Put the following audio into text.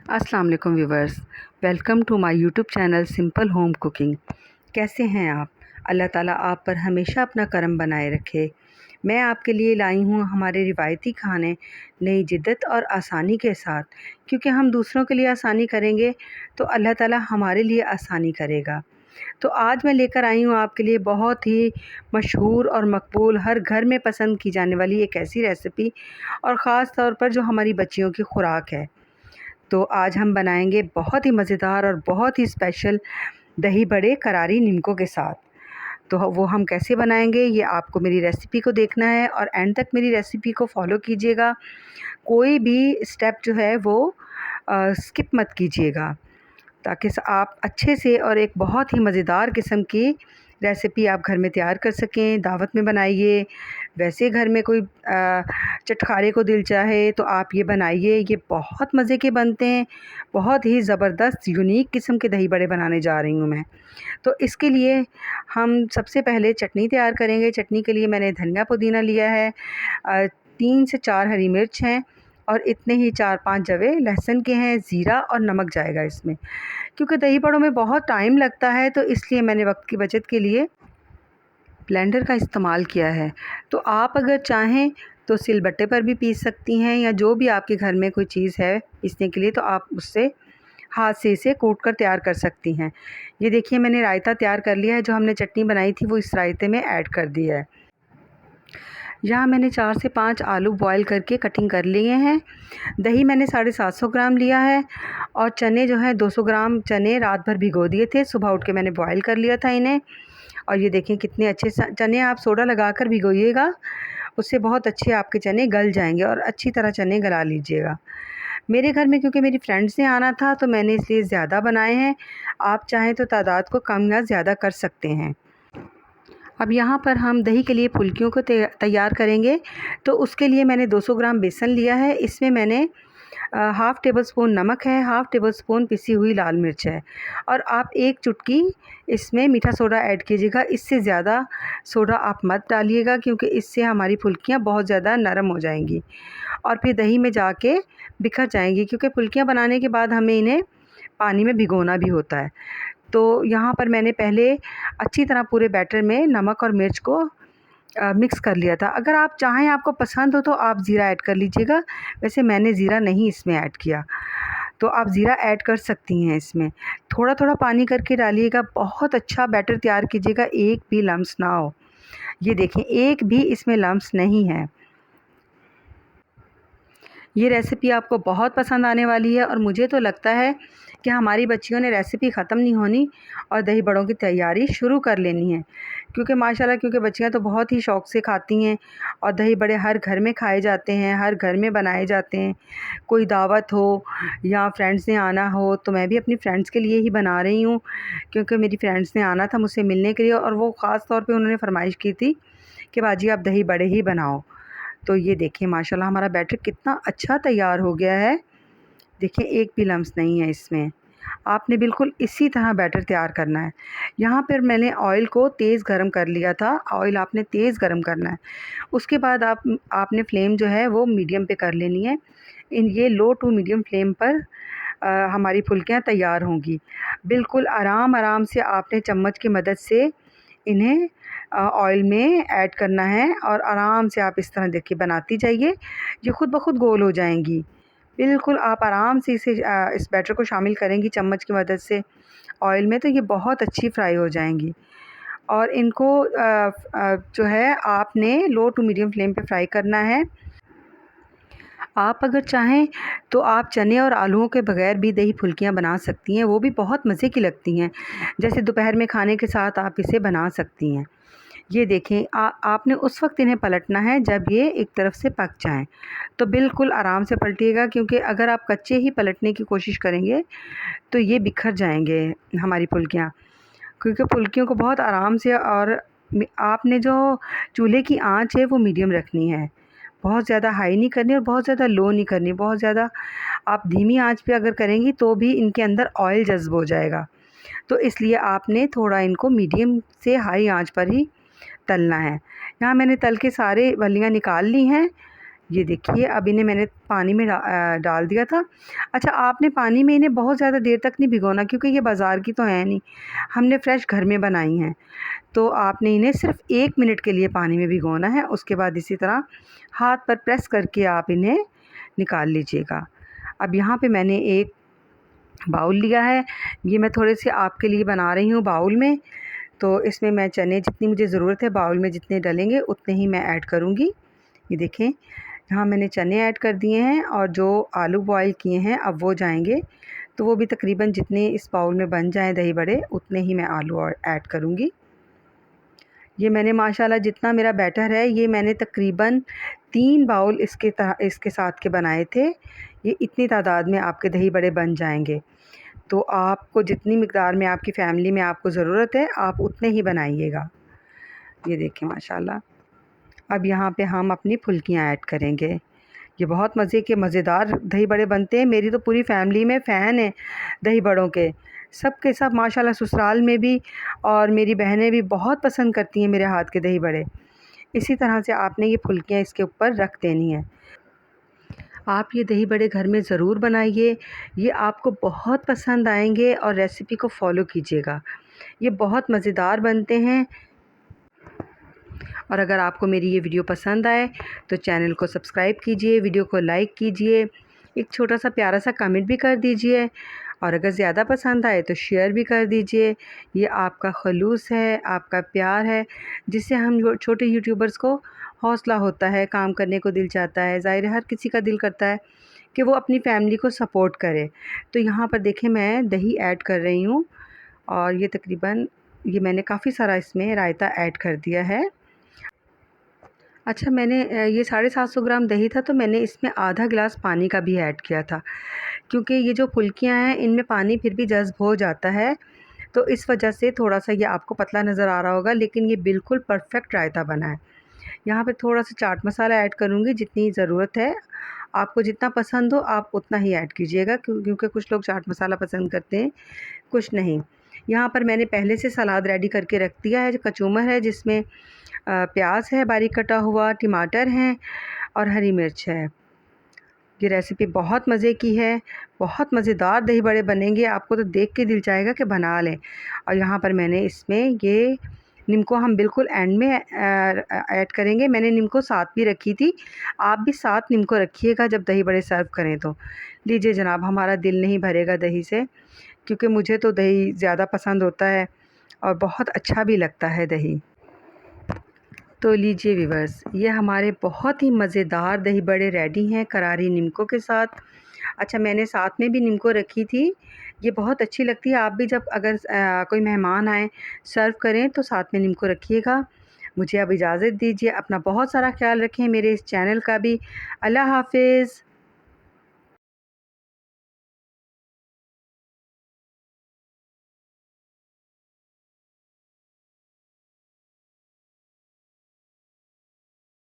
अस्सलाम वालेकुम viewers, welcome to my YouTube channel simple home cooking. कैसे हैं आप? अल्लाह ताला आप पर हमेशा अपना करम बनाए रखे। मैं आपके लिए लाई हूँ हमारे रिवायती खाने नई जिद्दत और आसानी के साथ, क्योंकि हम दूसरों के लिए आसानी करेंगे तो अल्लाह ताला हमारे लिए आसानी करेगा। तो आज मैं लेकर आई हूँ आपके लिए बहुत ही मशहूर और मकबूल, हर घर में पसंद की जाने वाली एक ऐसी रेसिपी, और ख़ास तौर पर जो हमारी बच्चियों की खुराक है। तो आज हम बनाएंगे बहुत ही मज़ेदार और बहुत ही स्पेशल दही बड़े करारी नीमकों के साथ। तो वो हम कैसे बनाएंगे, ये आपको मेरी रेसिपी को देखना है और एंड तक मेरी रेसिपी को फॉलो कीजिएगा। कोई भी स्टेप जो है वो स्किप मत कीजिएगा, ताकि आप अच्छे से और एक बहुत ही मज़ेदार किस्म की रेसिपी आप घर में तैयार कर सकें। दावत में बनाइए, वैसे घर में कोई चटखारे को दिल चाहे तो आप ये बनाइए। ये बहुत मज़े के बनते हैं, बहुत ही ज़बरदस्त यूनिक किस्म के दही बड़े बनाने जा रही हूँ मैं। तो इसके लिए हम सबसे पहले चटनी तैयार करेंगे। चटनी के लिए मैंने धनिया पुदीना लिया है, 3 से 4 हरी मिर्च हैं और इतने ही 4-5 जवे लहसुन के हैं, ज़ीरा और नमक जाएगा इसमें। क्योंकि दही बड़ों में बहुत टाइम लगता है तो इसलिए मैंने वक्त की बचत के लिए ब्लेंडर का इस्तेमाल किया है। तो आप अगर चाहें तो सिलबट्टे पर भी पीस सकती हैं, या जो भी आपके घर में कोई चीज़ है पीसने के लिए तो आप उससे हाथ से इसे कूट कर तैयार कर सकती हैं। ये देखिए मैंने रायता तैयार कर लिया है, जो हमने चटनी बनाई थी वो इस रायते में ऐड कर दिया है। यहाँ मैंने 4 से 5 आलू बॉयल करके कटिंग कर लिए हैं। दही मैंने 750 ग्राम लिया है, और चने जो है 200 ग्राम चने रात भर भिगो दिए थे। सुबह उठ के मैंने बॉयल कर लिया था इन्हें। और ये देखें कितने अच्छे चने आप सोडा लगाकर भिगोइएगा, उससे बहुत अच्छे आपके चने गल जाएंगे, और अच्छी तरह चने गला लीजिएगा। मेरे घर में क्योंकि मेरी फ्रेंड्स ने आना था तो मैंने इसलिए ज़्यादा बनाए हैं। आप चाहें तो तादाद को कम या ज़्यादा कर सकते हैं। अब यहाँ पर हम दही के लिए फुल्कियों को तैयार करेंगे। तो उसके लिए मैंने 200 ग्राम बेसन लिया है। इसमें मैंने हाफ़ टेबल स्पून नमक है, हाफ़ टेबल स्पून पिसी हुई लाल मिर्च है, और आप 1 चुटकी इसमें मीठा सोडा ऐड कीजिएगा। इससे ज़्यादा सोडा आप मत डालिएगा, क्योंकि इससे हमारी फुल्कियाँ बहुत ज़्यादा नरम हो जाएंगी और फिर दही में जाके बिखर जाएंगी, क्योंकि फुल्कियाँ बनाने के बाद हमें इन्हें पानी में भिगोना भी होता है। तो यहाँ पर मैंने पहले अच्छी तरह पूरे बैटर में नमक और मिर्च को मिक्स कर लिया था। अगर आप चाहें, आपको पसंद हो तो आप ज़ीरा ऐड कर लीजिएगा। वैसे मैंने ज़ीरा नहीं इसमें ऐड किया, तो आप ज़ीरा ऐड कर सकती हैं इसमें। थोड़ा थोड़ा पानी करके डालिएगा, बहुत अच्छा बैटर तैयार कीजिएगा, एक भी लम्स ना हो। ये देखें, एक भी इसमें लम्स नहीं है। ये रेसिपी आपको बहुत पसंद आने वाली है, और मुझे तो लगता है कि हमारी बच्चियों ने रेसिपी ख़त्म नहीं होनी और दही बड़ों की तैयारी शुरू कर लेनी है। क्योंकि माशाल्लाह, क्योंकि बच्चियाँ तो बहुत ही शौक़ से खाती हैं, और दही बड़े हर घर में खाए जाते हैं, हर घर में बनाए जाते हैं। कोई दावत हो या फ्रेंड्स ने आना हो, तो मैं भी अपनी फ्रेंड्स के लिए ही बना रही हूँ, क्योंकि मेरी फ्रेंड्स ने आना था मुझसे मिलने के लिए, और वो ख़ास तौर पर उन्होंने फ़रमाइश की थी कि बाजी आप दही बड़े ही बनाओ। तो ये देखिए माशाल्लाह हमारा बैटर कितना अच्छा तैयार हो गया है। देखिए एक भी लम्स नहीं है इसमें। आपने बिल्कुल इसी तरह बैटर तैयार करना है। यहाँ पर मैंने ऑयल को तेज़ गरम कर लिया था। ऑयल आपने तेज़ गरम करना है। उसके बाद आपने फ्लेम जो है वो मीडियम पे कर लेनी है। ये लो टू मीडियम फ्लेम पर हमारी फुल्कियाँ तैयार होंगी। बिल्कुल आराम आराम से आपने चम्मच की मदद से इन्हें ऑयल में ऐड करना है, और आराम से आप इस तरह देखिए बनाती जाइए, ये ख़ुद ब खुद गोल हो जाएंगी। बिल्कुल आप आराम से इस बैटर को शामिल करेंगी चम्मच की मदद से ऑयल में, तो ये बहुत अच्छी फ्राई हो जाएंगी। और इनको जो है आपने लो टू मीडियम फ्लेम पे फ्राई करना है। आप अगर चाहें तो आप चने और आलूओं के बगैर भी दही फुल्कियाँ बना सकती हैं, वो भी बहुत मज़े की लगती हैं। जैसे दोपहर में खाने के साथ आप इसे बना सकती हैं। ये देखें, आपने उस वक्त इन्हें पलटना है जब ये एक तरफ से पक जाएं। तो बिल्कुल आराम से पलटिएगा, क्योंकि अगर आप कच्चे ही पलटने की कोशिश करेंगे तो ये बिखर जाएंगे हमारी फुल्कियाँ। क्योंकि फुल्कियों को बहुत आराम से, और आपने जो चूल्हे की आंच है वो मीडियम रखनी है, बहुत ज़्यादा हाई नहीं करनी और बहुत ज़्यादा लो नहीं करनी। बहुत ज़्यादा आप धीमी आंच पे अगर करेंगी तो भी इनके अंदर ऑयल जज़्ब हो जाएगा। तो इसलिए आपने थोड़ा इनको मीडियम से हाई आंच पर ही तलना है। यहाँ मैंने तल के सारे बल्लियाँ निकाल ली हैं। ये देखिए अब इन्हें मैंने पानी में डाल दिया था। अच्छा, आपने पानी में इन्हें बहुत ज़्यादा देर तक नहीं भिगोना, क्योंकि ये बाज़ार की तो है नहीं, हमने फ़्रेश घर में बनाई हैं। तो आपने इन्हें सिर्फ़ 1 मिनट के लिए पानी में भिगोना है। उसके बाद इसी तरह हाथ पर प्रेस करके आप इन्हें निकाल लीजिएगा। अब यहाँ पे मैंने एक बाउल लिया है, ये मैं थोड़े से आपके लिए बना रही हूँ बाउल में। तो इसमें मैं चने जितनी मुझे ज़रूरत है बाउल में जितने डलेंगे उतने ही मैं ऐड करूँगी। ये देखें, यहाँ मैंने चने ऐड कर दिए हैं और जो आलू बॉयल किए हैं अब वो जाएंगे। तो वो भी तकरीबन जितने इस बाउल में बन जाएं दही बड़े उतने ही मैं आलू और ऐड करूँगी। ये मैंने माशाल्लाह जितना मेरा बैटर है ये मैंने तकरीबन 3 बाउल इसके साथ के बनाए थे। ये इतनी तादाद में आपके दही बड़े बन जाएंगे। तो आपको जितनी मिक़दार में आपकी फ़ैमिली में आपको ज़रूरत है आप उतने ही बनाइएगा। ये देखें माशाल्लाह। अब यहाँ पे हम अपनी फुल्कियाँ ऐड करेंगे। ये बहुत मज़े के मज़ेदार दही बड़े बनते हैं। मेरी तो पूरी फ़ैमिली में फ़ैन है दही बड़ों के। सब के सब माशाल्लाह ससुराल में भी और मेरी बहनें भी बहुत पसंद करती हैं मेरे हाथ के दही बड़े। इसी तरह से आपने ये फुल्कियाँ इसके ऊपर रख देनी है। आप ये दही बड़े घर में ज़रूर बनाइए, ये आपको बहुत पसंद आएंगे और रेसिपी को फॉलो कीजिएगा। ये बहुत मज़ेदार बनते हैं। और अगर आपको मेरी ये वीडियो पसंद आए तो चैनल को सब्सक्राइब कीजिए, वीडियो को लाइक कीजिए, एक छोटा सा प्यारा सा कमेंट भी कर दीजिए और अगर ज़्यादा पसंद आए तो शेयर भी कर दीजिए। ये आपका खलूस है, आपका प्यार है, जिससे हम छोटे यूट्यूबर्स को हौसला होता है, काम करने को दिल चाहता है। ज़ाहिर है हर किसी का दिल करता है कि वो अपनी फ़ैमिली को सपोर्ट करे। तो यहाँ पर देखें मैं दही ऐड कर रही हूँ और ये तकरीबन ये मैंने काफ़ी सारा इसमें रायता ऐड कर दिया है। अच्छा, मैंने ये 750 ग्राम दही था तो मैंने इसमें आधा गिलास पानी का भी ऐड किया था, क्योंकि ये जो फुल्कियाँ हैं इनमें पानी फिर भी जज़्ब हो जाता है। तो इस वजह से थोड़ा-सा ये आपको पतला नज़र आ रहा होगा, लेकिन ये बिल्कुल परफ़ेक्ट रायता बना है। यहाँ पे थोड़ा-सा चाट मसाला ऐड करूँगी जितनी ज़रूरत है। आपको जितना पसंद हो आप उतना ही ऐड कीजिएगा, क्योंकि कुछ लोग चाट मसाला पसंद करते हैं, कुछ नहीं। यहाँ पर मैंने पहले से सलाद रेडी करके रख दिया है, जो कचूमर है जिसमें प्याज है बारीक कटा हुआ, टमाटर हैं और हरी मिर्च है। ये रेसिपी बहुत मज़े की है, बहुत मज़ेदार दही बड़े बनेंगे, आपको तो देख के दिल चाहेगा कि बना लें। और यहाँ पर मैंने इसमें ये नीम को हम बिल्कुल एंड में ऐड करेंगे। मैंने नीम को साथ भी रखी थी, आप भी साथ नीम को रखिएगा जब दही बड़े सर्व करें तो। लीजिए जनाब, हमारा दिल नहीं भरेगा दही से, क्योंकि मुझे तो दही ज़्यादा पसंद होता है और बहुत अच्छा भी लगता है दही। तो लीजिए व्यूअर्स, ये हमारे बहुत ही मज़ेदार दही बड़े रेडी हैं करारी नीमको के साथ। अच्छा, मैंने साथ में भी नीमको रखी थी, ये बहुत अच्छी लगती है। आप भी जब अगर कोई मेहमान आए सर्व करें तो साथ में नीमको रखिएगा। मुझे अब इजाज़त दीजिए, अपना बहुत सारा ख्याल रखें, मेरे इस चैनल का भी। अल्लाह हाफ़िज़।